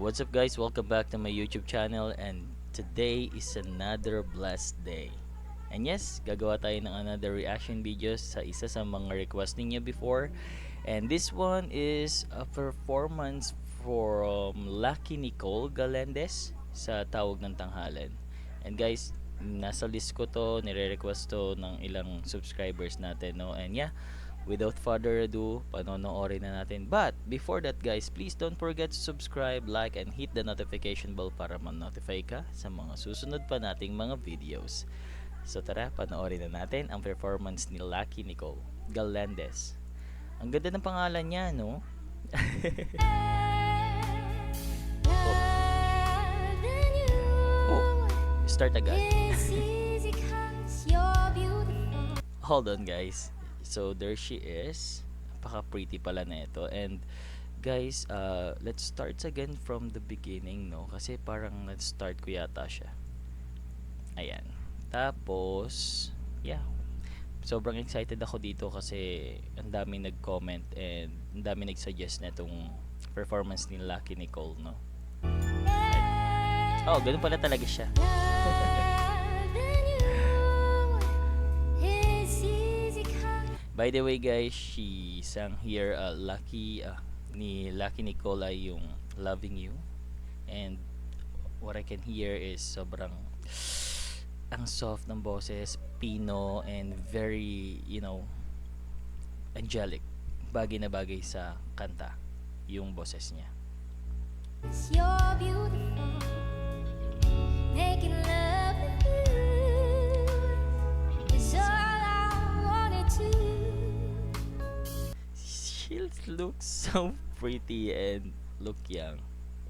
What's up guys? Welcome back to my YouTube channel and today is another blessed day. And yes, gagawa tayo ng another reaction videos sa isa sa mga request ninyo before. And this one is a performance from Lucky Nicole Galendez sa Tawag ng Tanghalan. And guys, nasa list ko to, nire-request to ng ilang subscribers natin, no? And yeah, without further ado, panonoorin na natin. But before that guys, please don't forget to subscribe, like, and hit the notification bell para ma-notify ka sa mga susunod pa nating mga videos. So tara, panoorin na natin ang performance ni Lucky Nicole Galendez. Ang ganda ng pangalan niya, no? Start agad. Hold on guys. So there she is. Napaka pretty pala na ito. And guys, let's start again from the beginning, no? Kasi parang nag-start ko yata siya. Ayan. Tapos, yeah. Sobrang excited ako dito kasi ang daming nag-comment and ang daming nag-suggest na itong performance ni Lucky Nicole, no? Oh, ganun pala talaga siya. By the way guys, she sang here ni Lucky Nicole ay yung Loving You. And what I can hear is sobrang ang soft ng boses, Pino, and very, angelic. Bagay na bagay sa kanta yung boses niya. You're beautiful, making love with you is all I wanted to. She looks so pretty and look young.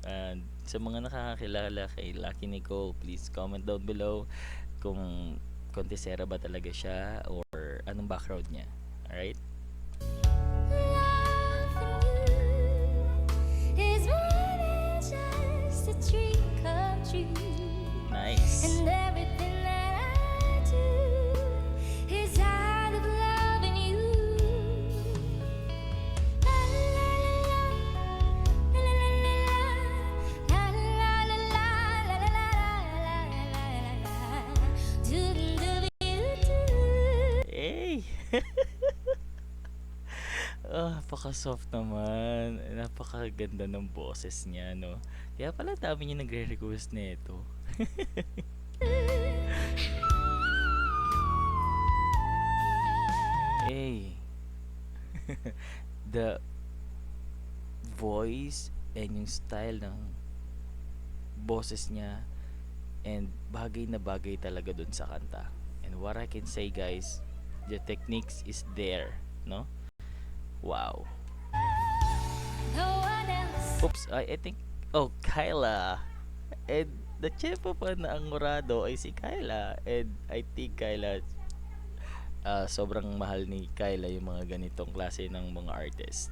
And sa mga nakakakilala kay Lucky Nicole, please comment down below kung kontesera ba talaga siya or anong background niya. Alright? Nice. And everything that I do is out of loving you. La la la la la la la la la la. Hey! Napaka-soft naman. Napakaganda ng boses niya, no? Kaya pala dami niya nagre-request nito. Hey! The voice and yung style ng boses niya and bagay na bagay talaga dun sa kanta. And what I can say guys, the techniques is there, no? Wow. No one else. Oops, I think, Kyla. And the chefa pa na ang murado ay si Kyla. And I think Kyla, sobrang mahal ni Kyla yung mga ganitong klase ng mga artist.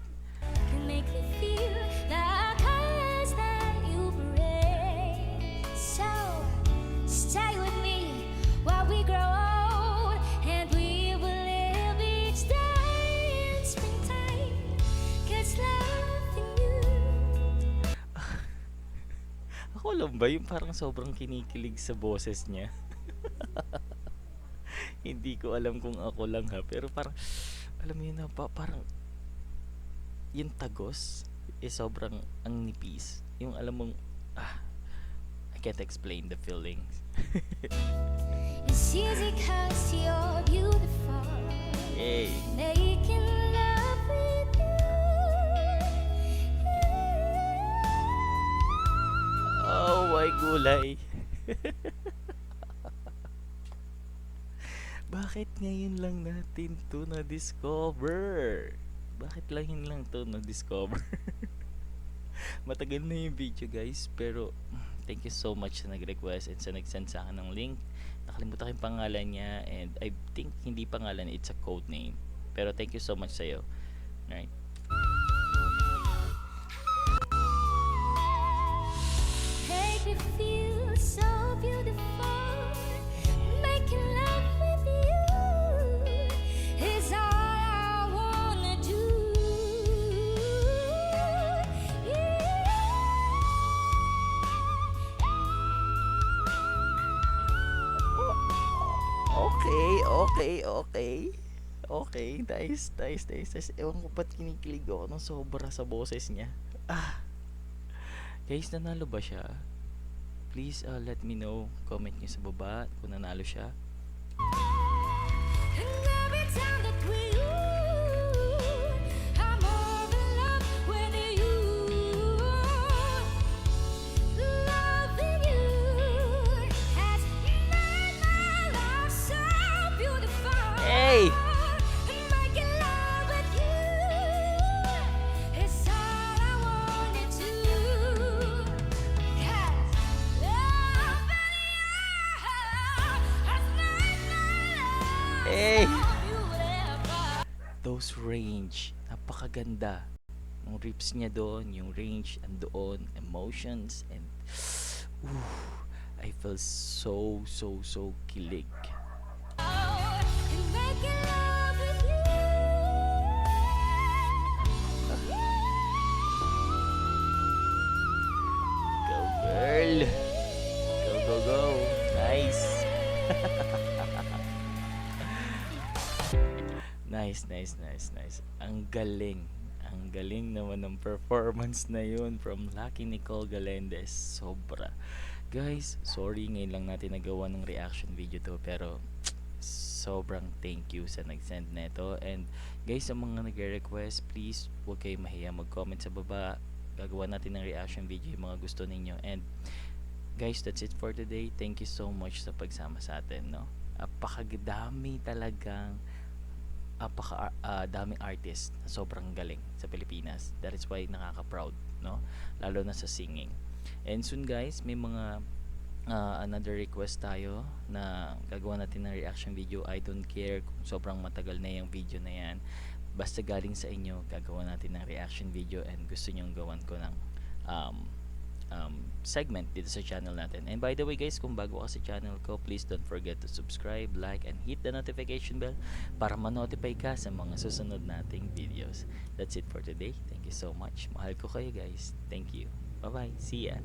Can make me feel the colors that you bring. So stay with me while we grow old, and we will live each day in springtime. 'Cause loving you. Ako lang ba yung parang sobrang kinikilig sa boses niya? Hindi ko alam kung ako lang ha, pero parang alam mo yun na parang yung tagos sobrang ang nipis. Yung alam mong I can't explain the feelings. It's easy 'cause you're beautiful. Yay! Making love with you. Oh my gulay! Bakit ngayon lang natin to na-discover? Bakit lang yun lang to na-discover? Matagal na yung video guys, pero thank you so much sa nag-request and sa nag-send sa akin ng link. Nakalimutan ko yung pangalan niya and I think hindi pangalan, it's a code name. Pero thank you so much sa'yo. Alright. Make me feel so beautiful. Making love with you is all I wanna do. Yeah. Okay, okay. Okay, nice, nice, nice, nice. Ewan ko ba't kinikilig ako ng sobra sa boses niya. Ah, guys, nanalo ba siya? Please let me know. Comment niyo sa baba kung nanalo siya. And every time that we I'm more in love with you. Loving you has made my life so beautiful. Hey! And making love with you is all I wanna do. 'Cause loving you has made my life Hey! so beautiful. Those range, napakaganda. Yung rips niya doon, yung range andoon, emotions, and ooh, I feel so, so, so kilig. And making love with you. Go girl! Go, go, go! Nice! Nice, nice, nice, nice. Ang galing. Ang galing naman ng performance na yun from Lucky Nicole Galendez. Sobra. Guys, sorry ngayon lang natin nagawa ng reaction video to, pero sobrang thank you sa nag-send neto. And guys, sa mga nagre-request, please huwag kayo mahiya mag-comment sa baba. Gagawa natin ng reaction video yung mga gusto ninyo. And guys, that's it for today. Thank you so much sa pagsama sa atin, no? Apakadami talagang daming artist na sobrang galing sa Pilipinas. That is why nakaka-proud, no? Lalo na sa singing. And soon guys, may mga another request tayo na gagawa natin ng reaction video. I don't care kung sobrang matagal na yung video na yan. Basta galing sa inyo, gagawa natin ng reaction video, and gusto nyong gawan ko ng segment dito sa channel natin. And by the way guys, kung bago ka sa channel ko, please don't forget to subscribe, like, and hit the notification bell para ma-notify ka sa mga susunod nating videos. That's it for today. Thank you so much. Mahal ko kayo guys. Thank you. Bye bye. See ya.